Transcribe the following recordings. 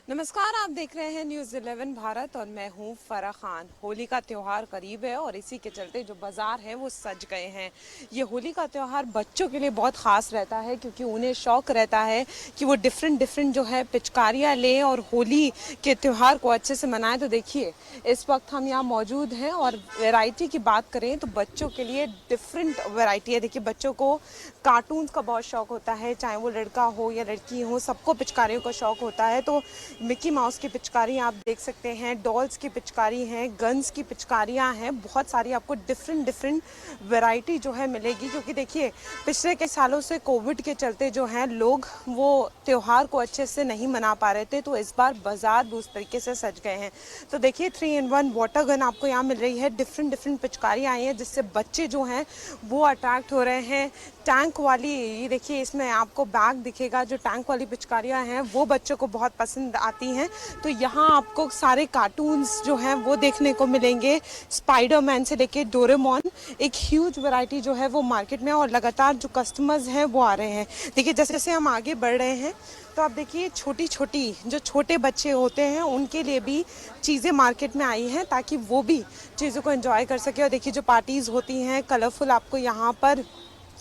नमस्कार, आप देख रहे हैं न्यूज़ 11 भारत और मैं हूं फरा खान। होली का त्यौहार करीब है और इसी के चलते जो बाजार हैं वो सज गए हैं। ये होली का त्यौहार बच्चों के लिए बहुत ख़ास रहता है क्योंकि उन्हें शौक रहता है कि वो डिफरेंट जो है पिचकारियाँ लें और होली के त्यौहार को अच्छे से मनाएं। तो देखिए, इस वक्त हम यहाँ मौजूद हैं और वैरायटी की बात करें तो बच्चों के लिए डिफरेंट वैरायटी है। देखिए, बच्चों को कार्टून्स का बहुत शौक होता है, चाहे वो लड़का हो या लड़की हो, सबको पिचकारियों का शौक होता है। तो मिकी माउस की पिचकारी आप देख सकते हैं, डॉल्स की पिचकारी हैं, गन्स की पिचकारियां हैं, बहुत सारी आपको डिफरेंट वैरायटी जो है मिलेगी। क्योंकि देखिए, पिछले कई सालों से कोविड के चलते जो है लोग वो त्यौहार को अच्छे से नहीं मना पा रहे थे, तो इस बार बाजार भी उस तरीके से सज गए हैं। तो देखिए, 3 in 1 वाटर गन आपको यहाँ मिल रही है, डिफरेंट पिचकारी आई हैं जिससे बच्चे जो हैं वो अट्रैक्ट हो रहे हैं। टैंक वाली, ये देखिए, इसमें आपको बैग दिखेगा, जो टैंक वाली पिचकारियाँ हैं वो बच्चों को बहुत पसंद आती हैं। तो यहाँ आपको सारे कार्टून्स जो हैं वो देखने को मिलेंगे, स्पाइडरमैन से लेके डोरेमोन। एक ह्यूज वैरायटी जो है वो मार्केट में, और लगातार जो कस्टमर्स हैं वो आ रहे हैं। देखिए, जैसे जैसे हम आगे बढ़ रहे हैं तो आप देखिए, छोटी जो छोटे बच्चे होते हैं उनके लिए भी चीज़ें मार्केट में आई हैं ताकि वो भी चीज़ों को एंजॉय कर सके। और देखिए, जो पार्टीज़ होती हैं कलरफुल, आपको यहाँ पर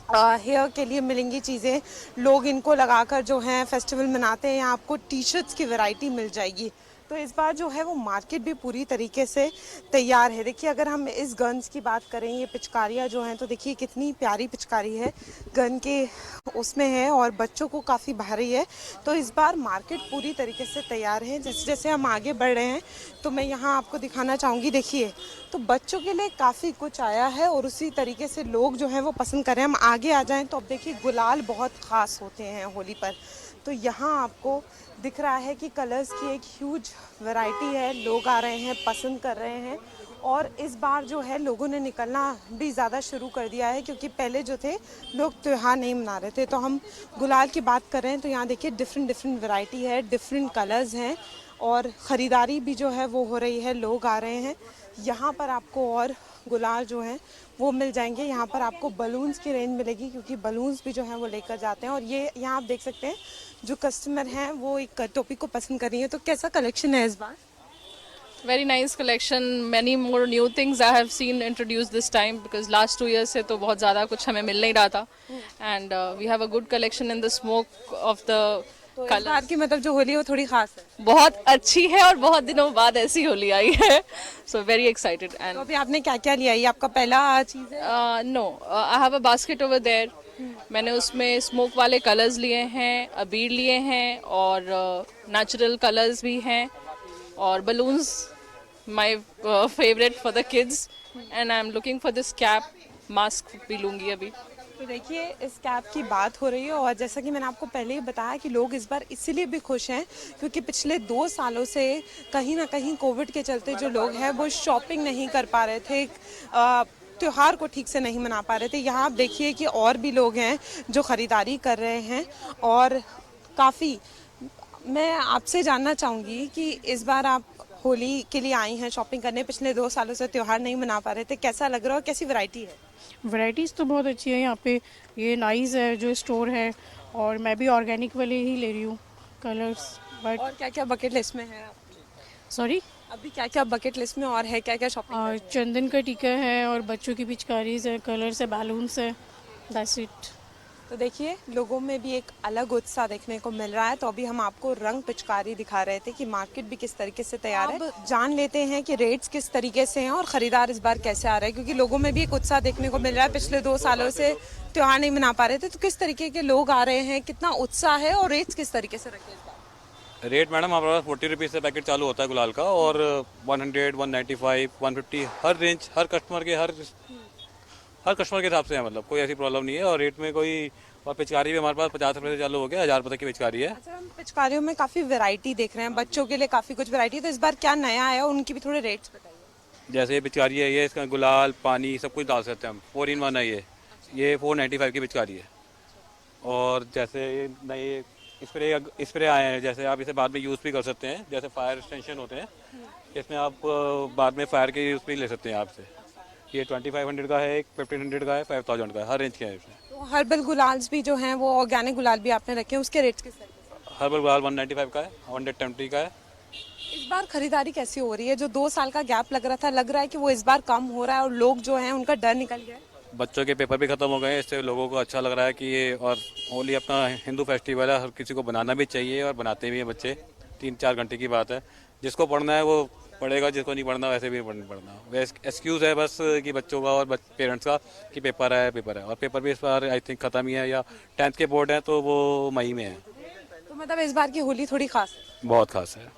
हेयर के लिए मिलेंगी चीज़ें। लोग इनको लगाकर जो है फेस्टिवल मनाते हैं। यहाँ आपको टी शर्ट्स की वैरायटी मिल जाएगी। तो इस बार जो है वो मार्केट भी पूरी तरीके से तैयार है। देखिए, अगर हम इस गन्स की बात करें, ये पिचकारियाँ जो हैं, तो देखिए कितनी प्यारी पिचकारी है, गन के उसमें है और बच्चों को काफ़ी भारी है। तो इस बार मार्केट पूरी तरीके से तैयार है। जैसे जैसे हम आगे बढ़ रहे हैं तो मैं यहाँ आपको दिखाना चाहूँगी। देखिए, तो बच्चों के लिए काफ़ी कुछ आया है और उसी तरीके से लोग जो हैं वो पसंद कर रहे हैं। हम आगे आ जाएं तो अब देखिए, गुलाल बहुत ख़ास होते हैं होली पर। तो यहाँ आपको दिख रहा है कि कलर्स की एक ह्यूज वैरायटी है, लोग आ रहे हैं, पसंद कर रहे हैं। और इस बार जो है लोगों ने निकलना भी ज़्यादा शुरू कर दिया है क्योंकि पहले जो थे लोग त्यौहार नहीं मना रहे थे। तो हम गुलाल की बात कर रहे हैं तो यहाँ देखिए डिफरेंट वैरायटी है, डिफरेंट कलर्स हैं और ख़रीदारी भी जो है वो हो रही है, लोग आ रहे हैं। यहाँ पर आपको और गुलाल जो हैं वो मिल जाएंगे। यहाँ पर आपको बलून्स की रेंज मिलेगी क्योंकि बलून्स भी जो हैं वो लेकर जाते हैं। और ये यहाँ आप देख सकते हैं, जो कस्टमर हैं वो एक टोपी को पसंद कर रही है। तो कैसा कलेक्शन है इस बार? Very nice collection. Many more new things I have seen introduced this time because last 2 years से तो बहुत ज़्यादा कुछ हमें मिल नहीं रहा था. And we have a good collection in the smoke of the तो इस colors. बार की मतलब जो होली है वो थोड़ी खास है। बहुत अच्छी है और बहुत दिनों बाद ऐसी होली आई है. So very excited तो and अभी आपने क्या क्या लिया? ये आपका पहला चीज़ है? no, I have a basket over there. मैंने उसमें स्मोक वाले कलर्स लिए हैं, अबीर लिए हैं और नेचुरल कलर्स भी हैं और balloons my favourite for the kids and I am looking for this cap. Mask भी लूँगी अभी. तो देखिए, इस कैप की बात हो रही है और जैसा कि मैंने आपको पहले ही बताया कि लोग इस बार इसीलिए भी खुश हैं क्योंकि पिछले 2 सालों से कहीं ना कहीं कोविड के चलते जो लोग हैं वो शॉपिंग नहीं कर पा रहे थे, त्योहार को ठीक से नहीं मना पा रहे थे। यहाँ आप देखिए कि और भी लोग हैं जो ख़रीदारी कर रहे हैं और काफ़ी। मैं आपसे जानना चाहूँगी कि इस बार आप होली के लिए आई हैं शॉपिंग करने, पिछले 2 सालों से त्यौहार नहीं मना पा रहे थे, कैसा लग रहा है और कैसी वैरायटी है? वैराइटीज़ तो बहुत अच्छी है यहाँ पे। ये नाइस है जो स्टोर है, और मैं भी ऑर्गेनिक वाले ही ले रही हूँ कलर्स. बट और क्या क्या बकेट लिस्ट में है? सॉरी, अभी क्या क्या बकेट लिस्ट में और है, क्या क्या शॉपिंग? चंदन का टीका है और बच्चों की पिचकारीज है, कलर्स है, बैलून्स है. That's it. तो देखिए, लोगों में भी एक अलग उत्साह देखने को मिल रहा है। तो अभी हम आपको रंग पिचकारी दिखा रहे थे कि मार्केट भी किस तरीके से तैयार है। अब जान लेते हैं कि रेट्स किस तरीके से हैं और खरीदार इस बार कैसे आ रहे हैं, क्योंकि लोगों में भी एक उत्साह देखने को मिल रहा है। पिछले 2 सालों से त्योहार नहीं मना पा रहे थे, तो किस तरीके के लोग आ रहे हैं, कितना उत्साह है और रेट्स किस तरीके से रखे इस बार? रेट मैडम हमारे पास 40 रुपीज़ से पैकेट चालू होता है गुलाल का और 100, 195, 150 हर रेंज हर कस्टमर के हिसाब से है। मतलब कोई ऐसी प्रॉब्लम नहीं है और रेट में कोई। और पिचकारी भी हमारे पास 50 रुपये से चालू हो गया, 1000 रुपये तक की पिचकारी है। अच्छा, हम पिचकारियों में काफ़ी वैरायटी देख रहे हैं, बच्चों के लिए काफ़ी कुछ वैरायटी। तो इस बार क्या नया आया, उनकी भी थोड़े रेट्स बताइए। जैसे ये पिचकारी है, ये इसका गुलाल पानी सब कुछ डाल सकते हैं हम। 4 in 1 है ये 495 की पिचकारी है। और जैसे ये नए स्प्रे आए हैं, जैसे आप इसे बाद में यूज़ भी कर सकते हैं, जैसे फायर एक्सटेंशन होते हैं, इसमें आप बाद में फायर के यूज़ भी ले सकते हैं आपसे। ये 2500 का है, एक 1500 का है, 5000 का है, हर रेंज के है इसमें। तो हर्बल गुलाल्स भी जो हैं वो ऑर्गेनिक गुलाल भी आपने रखे हैं, उसके रेट्स किस तरीके से? हर्बल गुलाल 195 का है, 120 का है। इस बार खरीदारी कैसी हो रही है? जो 2 साल का गैप लग रहा था, लग रहा है कि वो इस बार कम हो रहा है और लोग जो हैं उनका डर निकल गया है। बच्चों के पेपर भी ख़त्म हो गए हैं, इससे लोगों को अच्छा लग रहा है कि ये, और होली अपना हिंदू फेस्टिवल है, हर किसी को बनाना भी चाहिए और बनाते भी हैं बच्चे। 3-4 घंटे की बात है, जिसको पढ़ना है वो पढ़ेगा, जिसको नहीं पढ़ना वैसे भी नहीं पढ़ना। वैसे एक्सक्यूज़ है बस कि बच्चों का और पेरेंट्स का कि पेपर है, और पेपर भी इस बार आई थिंक ख़त्म ही है, या 10th के बोर्ड हैं तो वो मई में है। तो मतलब इस बार की होली थोड़ी खास है। बहुत खास है।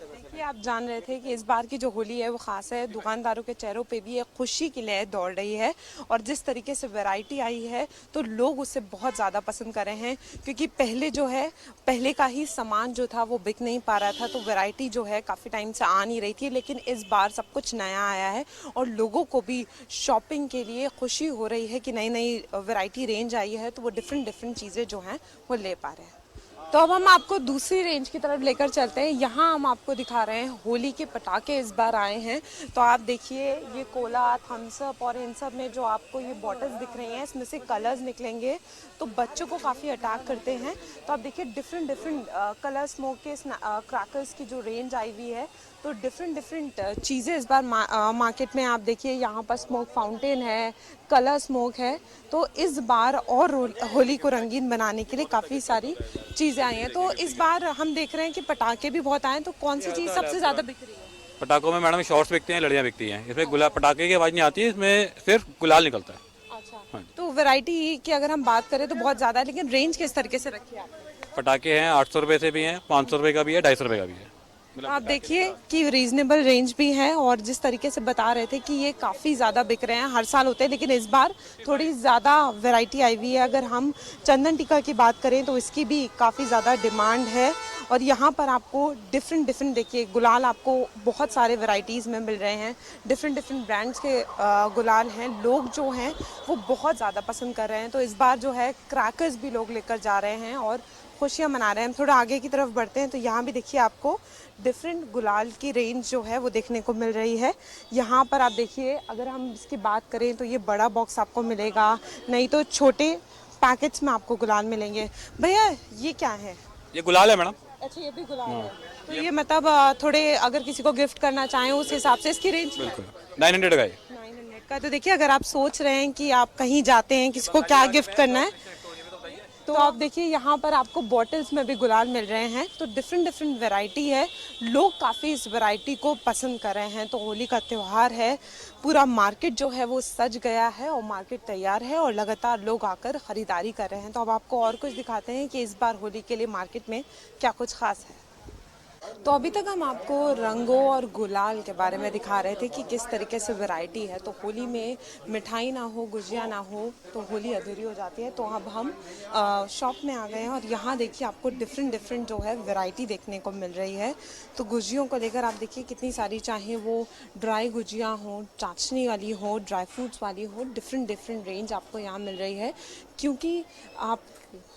देखिए, आप जान रहे थे कि इस बार की जो होली है वो खास है। दुकानदारों के चेहरों पे भी एक खुशी की लहर दौड़ रही है, और जिस तरीके से वैरायटी आई है तो लोग उसे बहुत ज़्यादा पसंद कर रहे हैं, क्योंकि पहले जो है, पहले का ही सामान जो था वो बिक नहीं पा रहा था, तो वैरायटी जो है काफ़ी टाइम से आ नहीं रही थी। लेकिन इस बार सब कुछ नया आया है और लोगों को भी शॉपिंग के लिए खुशी हो रही है कि नई नई वैरायटी रेंज आई है, तो वो डिफरेंट डिफरेंट चीज़ें जो हैं वो ले पा रहे हैं। तो अब हम आपको दूसरी रेंज की तरफ लेकर चलते हैं। यहाँ हम आपको दिखा रहे हैं होली के पटाखे इस बार आए हैं। तो आप देखिए, ये कोला, थम्स अप और इन सब में जो आपको ये बॉटल्स दिख रही हैं, इसमें से कलर्स निकलेंगे तो बच्चों को काफ़ी अट्रैक्ट करते हैं। तो आप देखिए, डिफरेंट डिफरेंट कलर स्मोक के क्रैकर्स की जो रेंज आई हुई है, तो डिफरेंट डिफरेंट चीज़ें इस बार मार्केट में आप देखिए, यहाँ पर स्मोक फाउंटेन है, कलर स्मोक है। तो इस बार और होली को रंगीन बनाने के लिए काफ़ी सारी चीज़ें आई हैं। तो इस बार हम देख रहे हैं कि पटाखे भी बहुत आए हैं। तो कौन सी चीज़ सबसे ज़्यादा बिक रही है? पटाखों में मैडम शॉर्ट्स बिकते हैं, लड़ियाँ बिकती हैं। इसमें गुलाल, पटाखे की आवाज़ नहीं आती है, इसमें सिर्फ गुलाल निकलता है। अच्छा, तो वैरायटी की अगर हम बात करें तो बहुत ज़्यादा है, लेकिन रेंज किस तरीके से रखी है आपने? पटाखे हैं 800 रुपये से भी हैं, 500 रुपये का भी है, 250 रुपये का भी है। आप देखिए कि रीजनेबल रेंज भी है, और जिस तरीके से बता रहे थे कि ये काफ़ी ज़्यादा बिक रहे हैं, हर साल होते हैं लेकिन इस बार थोड़ी ज़्यादा वैरायटी आई हुई है। अगर हम चंदन टीका की बात करें तो इसकी भी काफ़ी ज़्यादा डिमांड है, और यहाँ पर आपको डिफरेंट डिफरेंट, देखिए, गुलाल आपको बहुत सारे वैरायटीज़ में मिल रहे हैं। डिफरेंट डिफरेंट ब्रांड्स के गुलाल हैं। लोग जो हैं वो बहुत ज़्यादा पसंद कर रहे हैं। तो इस बार जो है क्रैकर्स भी लोग लेकर जा रहे हैं और खुशियाँ मना रहे हैं। हम थोड़ा आगे की तरफ बढ़ते हैं तो यहाँ भी देखिए, आपको डिफरेंट गुलाल की रेंज जो है वो देखने को मिल रही है। यहाँ पर आप देखिए, अगर हम इसकी बात करें तो ये बड़ा बॉक्स आपको मिलेगा, नहीं तो छोटे पैकेट्स में आपको गुलाल मिलेंगे। भैया, ये क्या है? ये गुलाल है मैडम। अच्छा, ये भी गुलाल है। तो ये मतलब थोड़े अगर किसी को गिफ्ट करना चाहें उस हिसाब से इसकी रेंज बिल्कुल 900 का है। 900 का। तो देखिए, अगर आप सोच रहे हैं कि आप कहीं जाते हैं, किसी को क्या गिफ्ट करना है, तो आप देखिए यहाँ पर आपको बॉटल्स में भी गुलाल मिल रहे हैं। तो डिफरेंट डिफरेंट वैरायटी है, लोग काफ़ी इस वैरायटी को पसंद कर रहे हैं। तो होली का त्यौहार है, पूरा मार्केट जो है वो सज गया है और मार्केट तैयार है, और लगातार लोग आकर ख़रीदारी कर रहे हैं। तो अब आपको और कुछ दिखाते हैं कि इस बार होली के लिए मार्केट में क्या कुछ खास है। तो अभी तक हम आपको रंगों और गुलाल के बारे में दिखा रहे थे कि किस तरीके से वैरायटी है। तो होली में मिठाई ना हो, गुजिया ना हो तो होली अधूरी हो जाती है। तो अब हम शॉप में आ गए हैं, और यहाँ देखिए आपको डिफरेंट डिफरेंट जो है वैरायटी देखने को मिल रही है। तो गुजियों को लेकर आप देखिए कितनी सारी, चाहे वो ड्राई गुजिया हो, चाशनी वाली हो, ड्राई फ्रूट्स वाली हो, डिफरेंट डिफरेंट रेंज आपको यहाँ मिल रही है। क्योंकि आप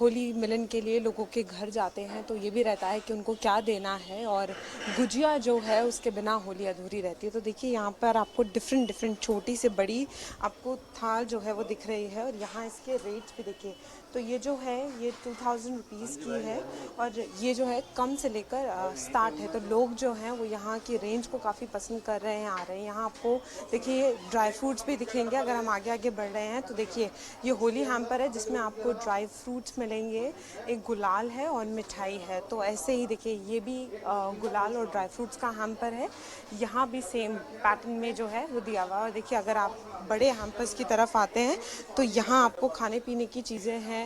होली मिलन के लिए लोगों के घर जाते हैं तो ये भी रहता है कि उनको क्या देना है, और गुजिया जो है उसके बिना होली अधूरी रहती है। तो देखिए, यहाँ पर आपको डिफरेंट डिफरेंट, छोटी से बड़ी आपको थाल जो है वो दिख रही है, और यहाँ इसके रेट्स भी देखिए। तो ये जो है ये 2000 रुपीज़ की है, और ये जो है कम से लेकर स्टार्ट है। तो लोग जो हैं वो यहाँ की रेंज को काफ़ी पसंद कर रहे हैं, आ रहे हैं। यहाँ आपको देखिए ड्राई फ्रूट्स भी दिखेंगे। अगर हम आगे आगे बढ़ रहे हैं तो देखिए, ये होली हैम्पर है जिसमें आपको ड्राई फ्रूट्स मिलेंगे, एक गुलाल है और मिठाई है। तो ऐसे ही देखिए, ये भी गुलाल और ड्राई फ्रूट्स का हैम्पर है। यहाँ भी सेम पैटर्न में जो है वो दिया हुआ है। और देखिए, अगर आप बड़े हैम्पर्स की तरफ आते हैं तो यहाँ आपको खाने पीने की चीज़ें हैं,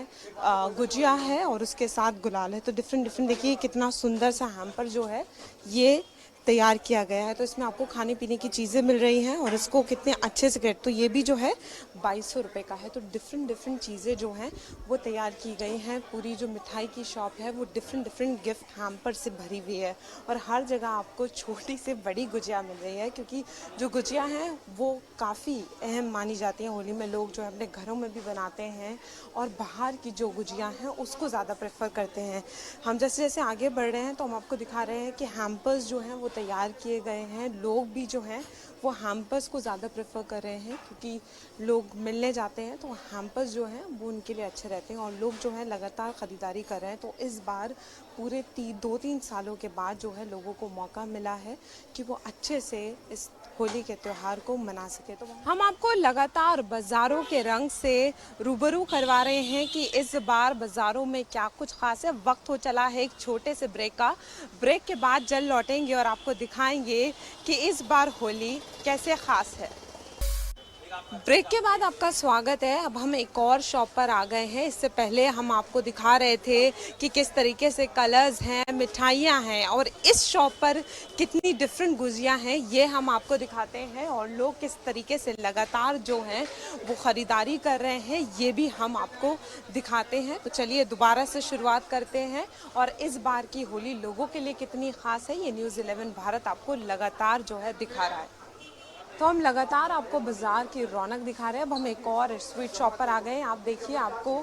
गुजिया है और उसके साथ गुलाल है। तो डिफरेंट डिफरेंट, देखिए कितना सुंदर सा हैम्पर जो है ये तैयार किया गया है। तो इसमें आपको खाने पीने की चीज़ें मिल रही हैं, और इसको कितने अच्छे से तो ये भी जो है 2200 रुपये का है। तो डिफरेंट डिफरेंट चीज़ें जो हैं वो तैयार की गई हैं। पूरी जो मिठाई की शॉप है वो डिफरेंट डिफरेंट गिफ्ट हैम्पर से भरी हुई है, और हर जगह आपको छोटी से बड़ी गुजिया मिल रही है। क्योंकि जो गुजिया हैं वो काफ़ी अहम मानी जाती हैं होली में। लोग जो है अपने घरों में भी बनाते हैं, और बाहर की जो गुजिया हैं उसको ज़्यादा प्रेफर करते हैं। हम जैसे जैसे आगे बढ़ रहे हैं तो हम आपको दिखा रहे हैं कि हैम्पर्स जो हैं वो तैयार किए गए हैं। लोग भी जो हैं वो हैम्पर्स को ज़्यादा प्रेफर कर रहे हैं, क्योंकि लोग मिलने जाते हैं तो हैम्पर्स जो हैं वो उनके लिए अच्छे रहते हैं और लोग जो है लगातार ख़रीदारी कर रहे हैं। तो इस बार पूरे 2-3 सालों के बाद जो है लोगों को मौका मिला है कि वो अच्छे से इस होली के त्यौहार को मना सके। तो हम आपको लगातार बाज़ारों के रंग से रूबरू करवा रहे हैं कि इस बार बाज़ारों में क्या कुछ खास है। वक्त हो चला है एक छोटे से ब्रेक का। ब्रेक के बाद जल्द लौटेंगे और आपको दिखाएंगे कि इस बार होली कैसे खास है। ब्रेक के बाद आपका स्वागत है। अब हम एक और शॉप पर आ गए हैं। इससे पहले हम आपको दिखा रहे थे कि किस तरीके से कलर्स हैं, मिठाइयाँ हैं और इस शॉप पर कितनी डिफरेंट गुजियाँ हैं, ये हम आपको दिखाते हैं और लोग किस तरीके से लगातार जो हैं वो ख़रीदारी कर रहे हैं, ये भी हम आपको दिखाते हैं। तो चलिए दोबारा से शुरुआत करते हैं और इस बार की होली लोगों के लिए कितनी ख़ास है, ये न्यूज़ 11 भारत आपको लगातार जो है दिखा रहा है। तो हम लगातार आपको बाज़ार की रौनक दिखा रहे हैं। अब हम एक और स्वीट शॉप पर आ गए हैं। आप देखिए, आपको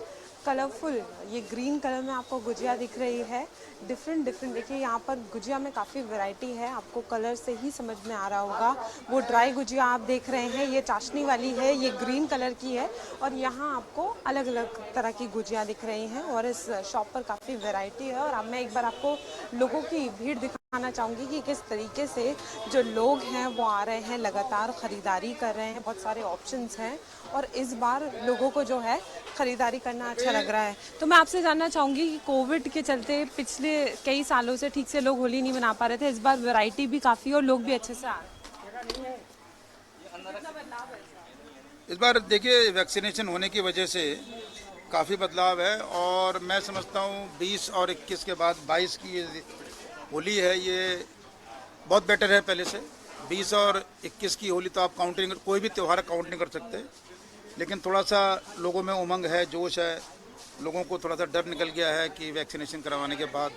कलरफुल ये ग्रीन कलर में आपको गुजिया दिख रही है। डिफरेंट देखिए यहाँ पर गुजिया में काफ़ी वैरायटी है, आपको कलर से ही समझ में आ रहा होगा। वो ड्राई गुजिया आप देख रहे हैं, ये चाशनी वाली है, ये ग्रीन कलर की है और यहाँ आपको अलग अलग तरह की गुजिया दिख रही हैं और इस शॉप पर काफ़ी वैरायटी है। और अब मैं एक बार आपको लोगों की भीड़ दिखाना चाहूँगी कि किस तरीके से जो लोग हैं वो आ रहे हैं, लगातार ख़रीदारी कर रहे हैं। बहुत सारे ऑप्शंस हैं और इस बार लोगों को जो है ख़रीदारी करना अच्छा लग रहा है। तो मैं आपसे जानना चाहूँगी कि कोविड के चलते पिछले कई सालों से ठीक से लोग होली नहीं मना पा रहे थे, इस बार वैरायटी भी काफ़ी और लोग भी अच्छे से आ रहे हैं। इस बार देखिए वैक्सीनेशन होने की वजह से काफ़ी बदलाव है और मैं समझता हूँ 20 और 21 के बाद 22 की ये होली है, ये बहुत बेटर है पहले से। 20 और 21 की होली तो आप काउंटिंग कोई भी त्यौहार काउंट नहीं कर सकते, लेकिन थोड़ा सा लोगों में उमंग है, जोश है, लोगों को थोड़ा सा डर निकल गया है कि वैक्सीनेशन करवाने के बाद।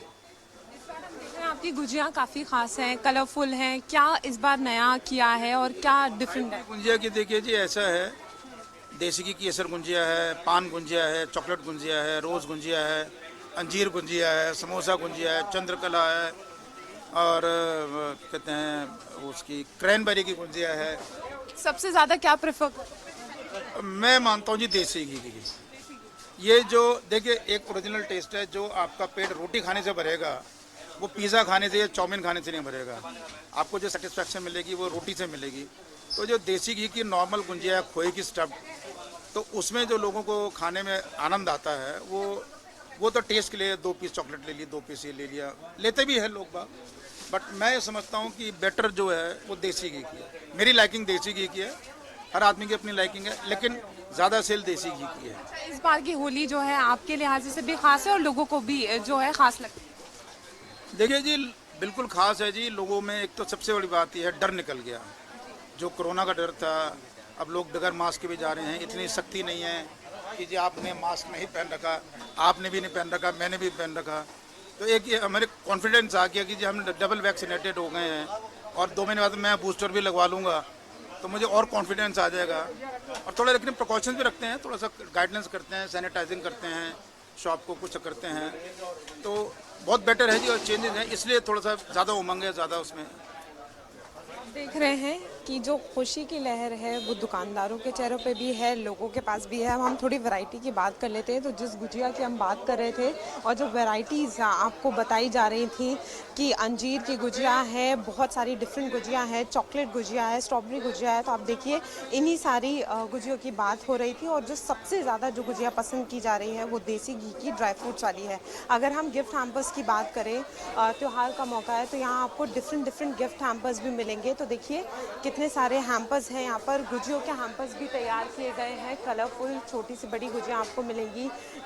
आपकी गुजिया काफ़ी खास हैं, कलरफुल हैं, क्या इस बार नया किया है और क्या डिफरेंट है? गुंजिया की देखिए जी, ऐसा है, देसी की केसर गुंजिया है, पान गुंजिया है, चॉकलेट गुंजिया है, रोज़ गुंजिया है, अंजीर गुंजिया है, समोसा गुंजिया है, चंद्रकला है और कहते हैं उसकी क्रैनबेरी की गुंजिया है। सबसे ज़्यादा क्या प्रेफर? मैं मानता हूँ जी देसी घी की। ये जो देखिए एक ओरिजिनल टेस्ट है, जो आपका पेट रोटी खाने से भरेगा वो पिज़्ज़ा खाने से या चाउमीन खाने से नहीं भरेगा। आपको जो सेटिस्फैक्शन मिलेगी वो रोटी से मिलेगी। तो जो देसी घी की नॉर्मल गुंजिया है, खोए की स्टफ, तो उसमें जो लोगों को खाने में आनंद आता है वो तो टेस्ट के लिए 2 पीस चॉकलेट ले ली, 2 पीस ये ले लिया, लेते भी है लोग बाग। बट मैं ये समझता हूँ कि बेटर जो है वो देसी घी की है। मेरी लाइकिंग देसी घी की है, हर आदमी की अपनी लाइकिंग है, लेकिन ज़्यादा सेल देसी घी की है। इस बार की होली जो है आपके लिहाज से भी खास है और लोगों को भी जो है खास लगती है? देखिए जी, बिल्कुल खास है जी। लोगों में एक तो सबसे बड़ी बात यह है, डर निकल गया। जो कोरोना का डर था, अब लोग बगैर मास्क के भी जा रहे हैं। इतनी सख्ती नहीं है कि जी आपने मास्क नहीं पहन रखा, आपने भी नहीं पहन रखा, मैंने भी पहन रखा। तो एक ये हमारे कॉन्फिडेंस आ गया कि जी हम डबल वैक्सीनेटेड हो गए हैं और 2 महीने बाद मैं बूस्टर भी लगवा लूँगा, तो मुझे और कॉन्फिडेंस आ जाएगा। और थोड़ा लेकिन प्रिकॉशंस भी रखते हैं, थोड़ा सा गाइडलाइंस करते हैं, सैनिटाइजिंग करते हैं, शॉप को कुछ करते हैं, तो बहुत बेटर है जी। और चेंजेस हैं, इसलिए थोड़ा सा ज़्यादा उमंग है, ज़्यादा उसमें। देख रहे हैं कि जो खुशी की लहर है वो दुकानदारों के चेहरों पे भी है, लोगों के पास भी है। अब हम थोड़ी वैरायटी की बात कर लेते हैं। तो जिस गुजिया की हम बात कर रहे थे और जो वैरायटीज़ आपको बताई जा रही थी कि अंजीर की गुजिया है, बहुत सारी डिफरेंट गुजिया है, चॉकलेट गुजिया है, स्ट्रॉबेरी गुजिया है। तो आप देखिए इन्हीं सारी गुजियों की बात हो रही थी और जो सबसे ज़्यादा जो गुजिया पसंद की जा रही है वो देसी घी की ड्राई फ्रूट्स वाली है। अगर हम गिफ्ट हैम्पर्स की बात करें, त्यौहार का मौका है तो यहाँ आपको डिफरेंट गिफ्ट हैम्पर्स भी मिलेंगे। तो देखिए कितने सारे हैम्पर्स हैं यहाँ पर, गुजियों के हैम्पर्स भी तैयार किए गए हैं, कलरफुल छोटी से बड़ी गुजिया आपको मिलेंगी।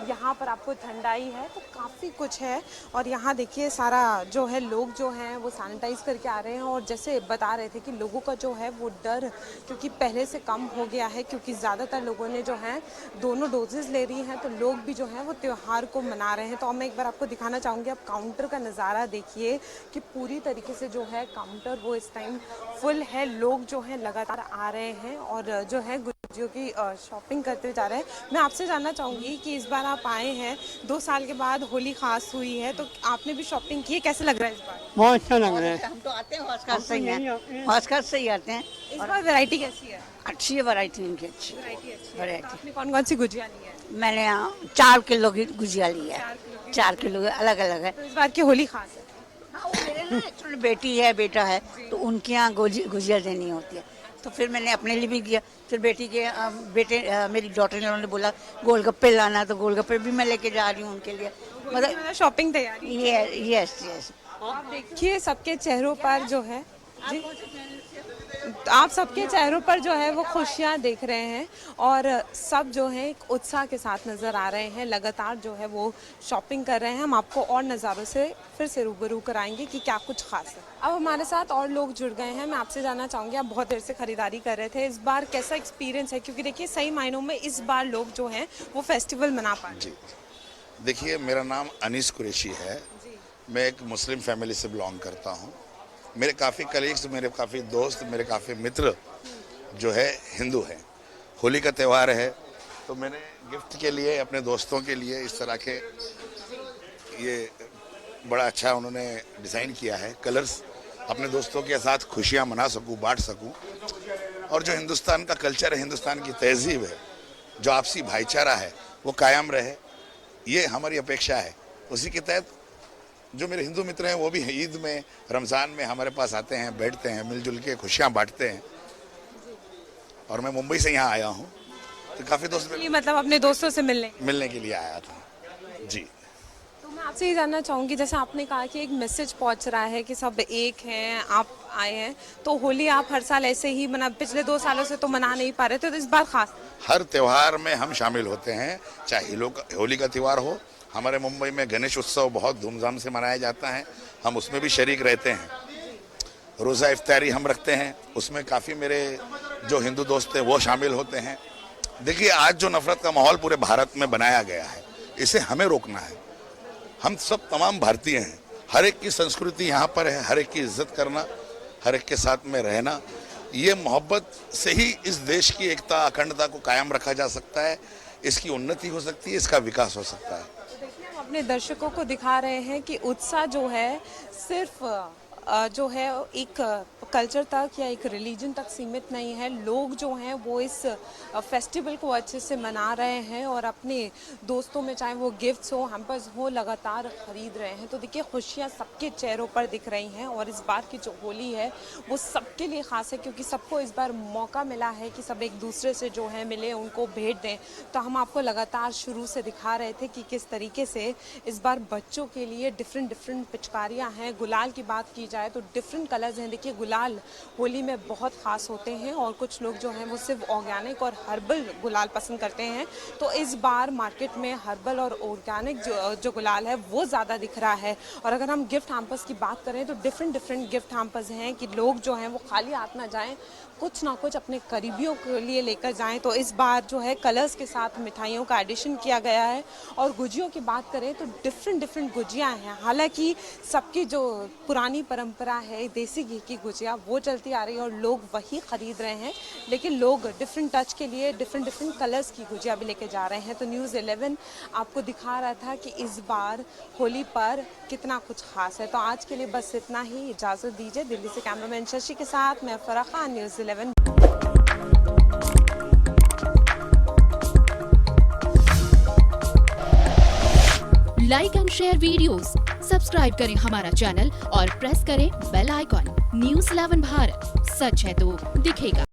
यहाँ पर आपको ठंडाई है, तो काफ़ी कुछ है। और यहाँ देखिए सारा जो है लोग जो हैं वो सैनिटाइज करके आ रहे हैं और जैसे बता रहे थे कि लोगों का जो है वो डर क्योंकि पहले से कम हो गया है, क्योंकि ज़्यादातर लोगों ने जो है दोनों डोजेज़ ले रही हैं, तो लोग भी जो हैं वो त्यौहार को मना रहे हैं। तो अब मैं एक बार आपको दिखाना चाहूँगी, आप काउंटर का नज़ारा देखिए कि पूरी तरीके से जो है काउंटर वो इस टाइम फुल है। लोग लोग जो हैं लगातार आ रहे हैं और जो है गुजियों की शॉपिंग करते जा रहे हैं। मैं आपसे जानना चाहूँगी कि इस बार आप आए हैं 2 साल के बाद, होली खास हुई है तो आपने भी शॉपिंग की है, कैसे लग रहा है इस बार? बहुत अच्छा लग रहा है। हम तो आते हैं हौसखास से ही हैं, हौसखास से ही आते हैं। इस बार वैरायटी कैसी है? अच्छी है वैरायटी, इनकी अच्छी वैरायटी अच्छी है। वैरायटी। आपने कौन कौन सी गुजिया ली है? मैंने यहाँ 4 किलो की गुजिया ली है, 4 किलो अलग अलग है। तो इस बार की होली खास है। हाँ, वो मेरे ना एक्चुअली बेटी है बेटा है तो उनके यहाँ गुजिया देनी होती है, तो फिर मैंने अपने लिए भी किया। फिर बेटी के बेटे मेरी डॉटर ने बोला गोलगप्पे लाना, तो गोलगप्पे भी मैं लेके जा रही हूँ उनके लिए। मतलब शॉपिंग तैयारी। Yes yes. आप देखिए सबके चेहरों पर जो है जी, आप सबके चेहरों पर जो है वो खुशियां देख रहे हैं और सब जो है एक उत्साह के साथ नज़र आ रहे हैं, लगातार जो है वो शॉपिंग कर रहे हैं। हम आपको और नज़ारों से फिर से रूबरू कराएंगे कि क्या कुछ खास है। अब हमारे साथ और लोग जुड़ गए हैं। मैं आपसे जानना चाहूँगी, आप बहुत देर से खरीदारी कर रहे थे, इस बार कैसा एक्सपीरियंस है? क्योंकि देखिए सही मायनों में इस बार लोग जो हैं वो फेस्टिवल मना पाए। जी देखिए, मेरा नाम अनीस कुरैशी है। मैं एक मुस्लिम फैमिली से बिलोंग करता हूँ। मेरे काफ़ी कलीग्स, मेरे काफ़ी दोस्त, मेरे काफ़ी मित्र जो है हिंदू हैं। होली का त्यौहार है तो मैंने गिफ्ट के लिए अपने दोस्तों के लिए इस तरह के ये बड़ा अच्छा उन्होंने डिज़ाइन किया है कलर्स, अपने दोस्तों के साथ खुशियाँ मना सकूँ, बांट सकूँ। और जो हिंदुस्तान का कल्चर है, हिंदुस्तान की तहजीब है, जो आपसी भाईचारा है वो कायम रहे, ये हमारी अपेक्षा है। उसी के तहत जो मेरे हिंदू मित्र हैं वो भी ईद में, रमज़ान में हमारे पास आते हैं, बैठते हैं, मिलजुल के खुशियाँ बांटते हैं। और मैं मुंबई से यहाँ आया हूँ तो काफ़ी दोस्त मतलब अपने दोस्तों से मिलने के लिए आया था जी। तो मैं आपसे ये जानना चाहूँगी, जैसे आपने कहा कि एक मैसेज पहुँच रहा है कि सब एक हैं, आप आए हैं, तो होली आप हर साल ऐसे ही मना, पिछले 2 सालों से तो मना नहीं पा रहे थे, तो इस बार खास? हर त्यौहार में हम शामिल होते हैं, चाहे होली का त्यौहार हो। हमारे मुंबई में गणेश उत्सव बहुत धूमधाम से मनाया जाता है, हम उसमें भी शरीक रहते हैं। रोज़ा इफ्तारी हम रखते हैं, उसमें काफ़ी मेरे जो हिंदू दोस्त हैं वो शामिल होते हैं। देखिए, आज जो नफरत का माहौल पूरे भारत में बनाया गया है, इसे हमें रोकना है। हम सब तमाम भारतीय हैं, हर एक की संस्कृति यहाँ पर है, हर एक की इज्जत करना, हर एक के साथ में रहना, ये मोहब्बत से ही इस देश की एकता, अखंडता को कायम रखा जा सकता है, इसकी उन्नति हो सकती है, इसका विकास हो सकता है। अपने दर्शकों को दिखा रहे हैं कि उत्साह जो है सिर्फ जो है एक कल्चर तक या एक रिलीजन तक सीमित नहीं है। लोग जो हैं वो इस फेस्टिवल को अच्छे से मना रहे हैं और अपने दोस्तों में, चाहे वो गिफ्ट्स हो, हैम्पर्स हो, लगातार खरीद रहे हैं। तो देखिए खुशियाँ सबके चेहरों पर दिख रही हैं और इस बार की जो होली है वो सबके लिए ख़ास है, क्योंकि सबको इस बार मौका मिला है कि सब एक दूसरे से जो है मिले, उनको भेंट दें। तो हम आपको लगातार शुरू से दिखा रहे थे कि किस तरीके से इस बार बच्चों के लिए डिफरेंट पिचकारियाँ हैं। गुलाल की बात की जाए तो डिफरेंट कलर्स हैं। देखिए गुलाल होली में बहुत ख़ास होते हैं और कुछ लोग जो हैं वो सिर्फ ऑर्गेनिक और हर्बल गुलाल पसंद करते हैं। तो इस बार मार्केट में हर्बल और ऑर्गेनिक जो गुलाल है वो ज़्यादा दिख रहा है। और अगर हम गिफ्ट हैम्पर्स की बात करें तो डिफरेंट गिफ्ट हैम्पर्स हैं कि लोग जो हैं वो खाली हाथ ना जाएं, कुछ ना कुछ अपने करीबियों के लिए लेकर जाएं। तो इस बार जो है कलर्स के साथ मिठाइयों का एडिशन किया गया है। और गुजियों की बात करें तो डिफरेंट गुजियाँ हैं। हालांकि सबकी जो पुरानी परंपरा है देसी घी की गुजिया वो चलती आ रही है और लोग वही खरीद रहे हैं, लेकिन लोग डिफरेंट टच के लिए डिफरेंट कलर्स की गुजिया भी लेके जा रहे हैं। तो न्यूज़ 11 आपको दिखा रहा था कि इस बार होली पर कितना कुछ खास है। तो आज के लिए बस इतना ही, इजाज़त दीजिए। दिल्ली से कैमरामैन शशि के साथ मैं Farah Khan, news 11। Like and share videos, subscribe करें हमारा चैनल और प्रेस करें बेल आइकॉन। न्यूज़ 11 भारत, सच है तो दिखेगा।